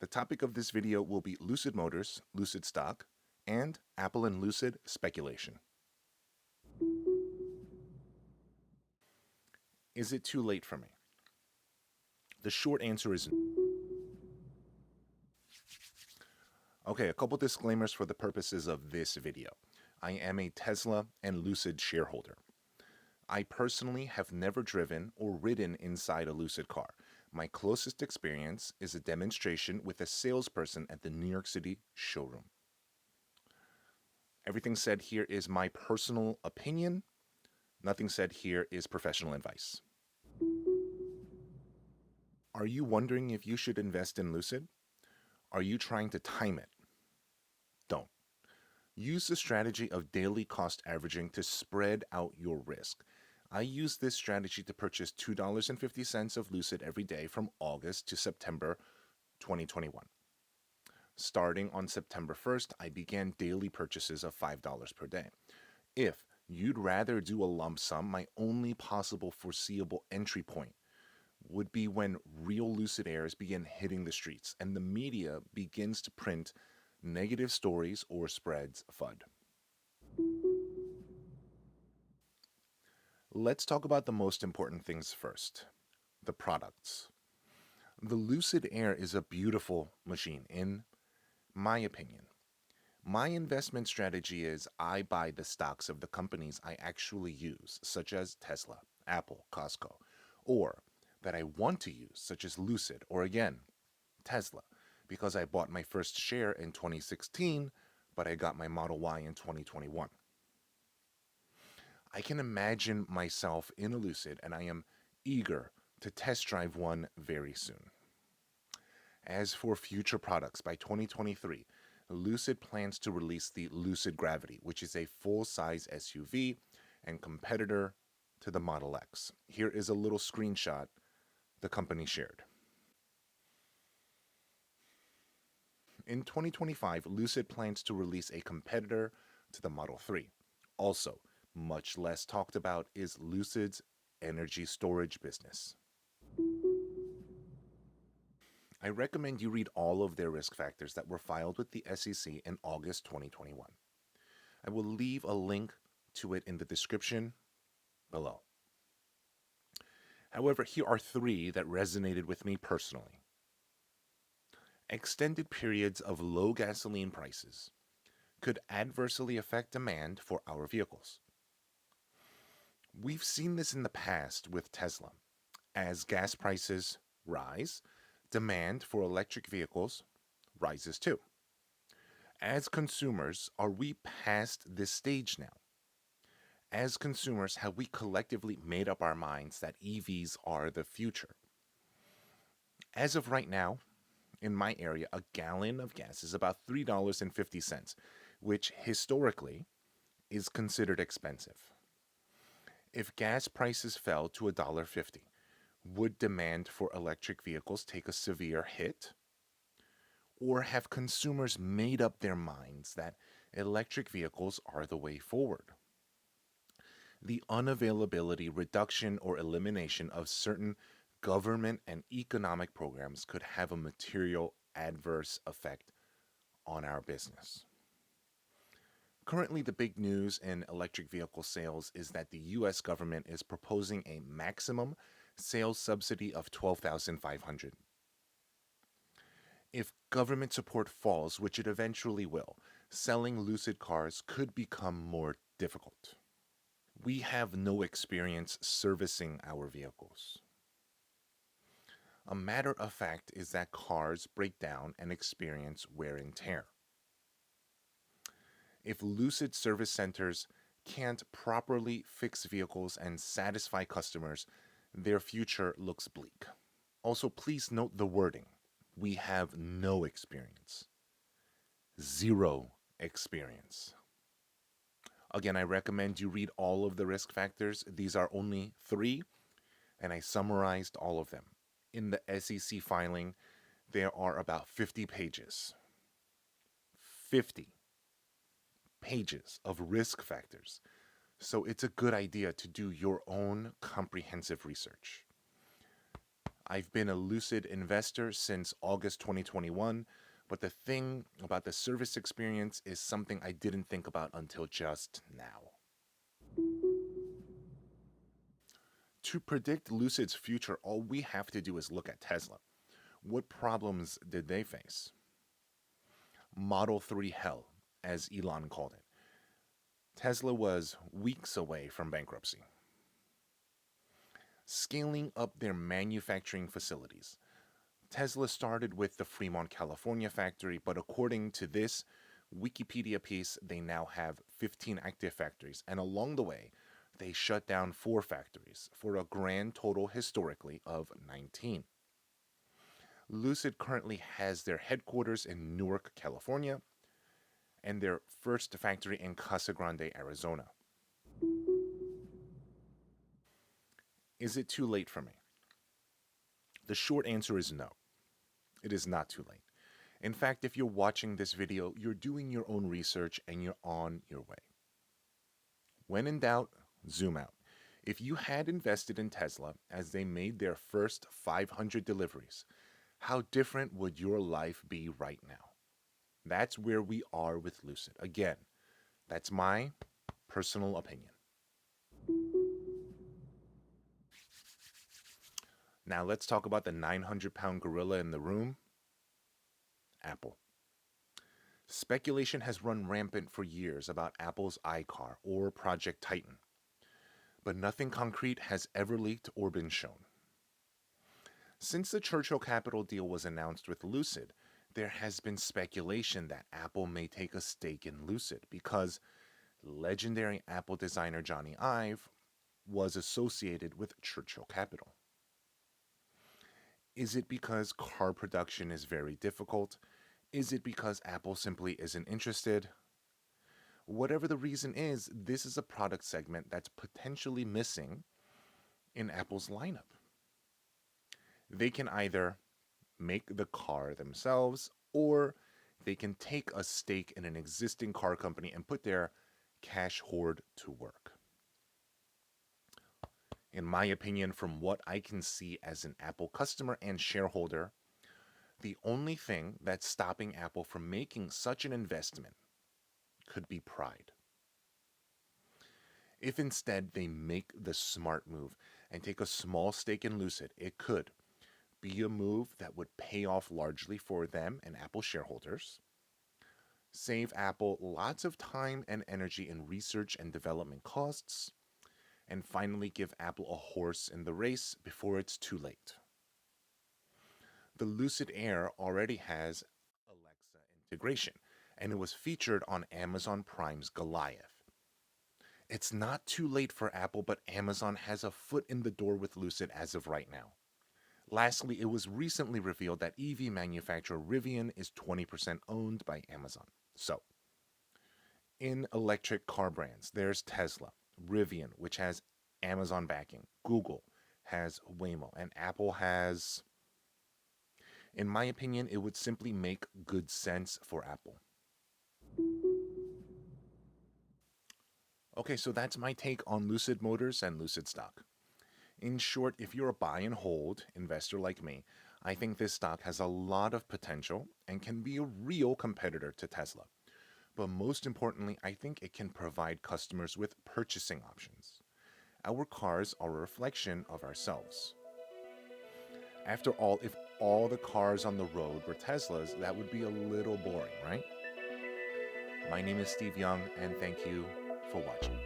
The topic of this video will be Lucid Motors, Lucid stock, and Apple and Lucid speculation. Is it too late for me? The short answer is okay, a couple disclaimers for the purposes of this video. I am a Tesla and Lucid shareholder. I personally have never driven or ridden inside a Lucid car. My closest experience is a demonstration with a salesperson at the New York City showroom. Everything said here is my personal opinion. Nothing said here is professional advice. Are you wondering if you should invest in Lucid? Are you trying to time it? Don't. Use the strategy of daily cost averaging to spread out your risk. I use this strategy to purchase $2.50 of Lucid every day from August to September 2021. Starting on September 1st, I began daily purchases of $5 per day. If you'd rather do a lump sum, my only possible foreseeable entry point would be when real Lucid Airs begin hitting the streets and the media begins to print negative stories or spreads FUD. Let's talk about the most important things first, the products. The Lucid Air is a beautiful machine, in my opinion. My investment strategy is I buy the stocks of the companies I actually use, such as Tesla, Apple, Costco, or that I want to use, such as Lucid, or again, Tesla, because I bought my first share in 2016, but I got my Model Y in 2021. I can imagine myself in a Lucid, and I am eager to test drive one very soon. As for future products, by 2023, Lucid plans to release the Lucid Gravity, which is a full-size SUV and competitor to the Model X. Here is a little screenshot the company shared. In 2025, Lucid plans to release a competitor to the Model 3. Also, much less talked about is Lucid's energy storage business. I recommend you read all of their risk factors that were filed with the SEC in August 2021. I will leave a link to it in the description below. However, here are three that resonated with me personally. Extended periods of low gasoline prices could adversely affect demand for our vehicles. We've seen this in the past with Tesla. As gas prices rise, demand for electric vehicles rises too. As consumers, are we past this stage now? As consumers, have we collectively made up our minds that EVs are the future? As of right now, in my area, a gallon of gas is about $3.50, which historically is considered expensive. If gas prices fell to $1.50, would demand for electric vehicles take a severe hit? Or have consumers made up their minds that electric vehicles are the way forward? The unavailability, reduction, or elimination of certain government and economic programs could have a material adverse effect on our business. Currently, the big news in electric vehicle sales is that the U.S. government is proposing a maximum sales subsidy of $12,500. If government support falls, which it eventually will, selling Lucid cars could become more difficult. We have no experience servicing our vehicles. A matter of fact is that cars break down and experience wear and tear. If Lucid service centers can't properly fix vehicles and satisfy customers, their future looks bleak. Also, please note the wording. We have no experience. Zero experience. Again, I recommend you read all of the risk factors. These are only three, and I summarized all of them. In the SEC filing, there are about 50 pages. 50 pages of risk factors. So it's a good idea to do your own comprehensive research. I've been a Lucid investor since August 2021, but the thing about the service experience is something I didn't think about until just now. To predict Lucid's future, all we have to do is look at Tesla. What problems did they face? Model 3 hell, as Elon called it. Tesla was weeks away from bankruptcy. Scaling up their manufacturing facilities. Tesla started with the Fremont, California factory, but according to this Wikipedia piece, they now have 15 active factories, and along the way, they shut down 4 factories for a grand total historically of 19. Lucid currently has their headquarters in Newark, California, and their first factory in Casa Grande, Arizona. Is it too late for me? The short answer is no. It is not too late. In fact, if you're watching this video, you're doing your own research and you're on your way. When in doubt, zoom out. If you had invested in Tesla as they made their first 500 deliveries, how different would your life be right now? That's where we are with Lucid. Again, that's my personal opinion. Now let's talk about the 900-pound gorilla in the room, Apple. Speculation has run rampant for years about Apple's iCar or Project Titan, but nothing concrete has ever leaked or been shown. Since the Churchill Capital deal was announced with Lucid, there has been speculation that Apple may take a stake in Lucid because legendary Apple designer Johnny Ive was associated with Churchill Capital. Is it because car production is very difficult? Is it because Apple simply isn't interested? Whatever the reason is, this is a product segment that's potentially missing in Apple's lineup. They can either make the car themselves, or they can take a stake in an existing car company and put their cash hoard to work. In my opinion, from what I can see as an Apple customer and shareholder, the only thing that's stopping Apple from making such an investment could be pride. If instead they make the smart move and take a small stake in Lucid, it could be a move that would pay off largely for them and Apple shareholders, save Apple lots of time and energy in research and development costs, and finally give Apple a horse in the race before it's too late. The Lucid Air already has Alexa integration, and it was featured on Amazon Prime's Goliath. It's not too late for Apple, but Amazon has a foot in the door with Lucid as of right now. Lastly, it was recently revealed that EV manufacturer Rivian is 20% owned by Amazon. So, in electric car brands, there's Tesla, Rivian, which has Amazon backing, Google has Waymo, and Apple has... In my opinion, it would simply make good sense for Apple. Okay, so that's my take on Lucid Motors and Lucid stock. In short, if you're a buy and hold investor like me, I think this stock has a lot of potential and can be a real competitor to Tesla. But most importantly, I think it can provide customers with purchasing options. Our cars are a reflection of ourselves. After all, if all the cars on the road were Teslas, that would be a little boring, right? My name is Steve Young, and thank you for watching.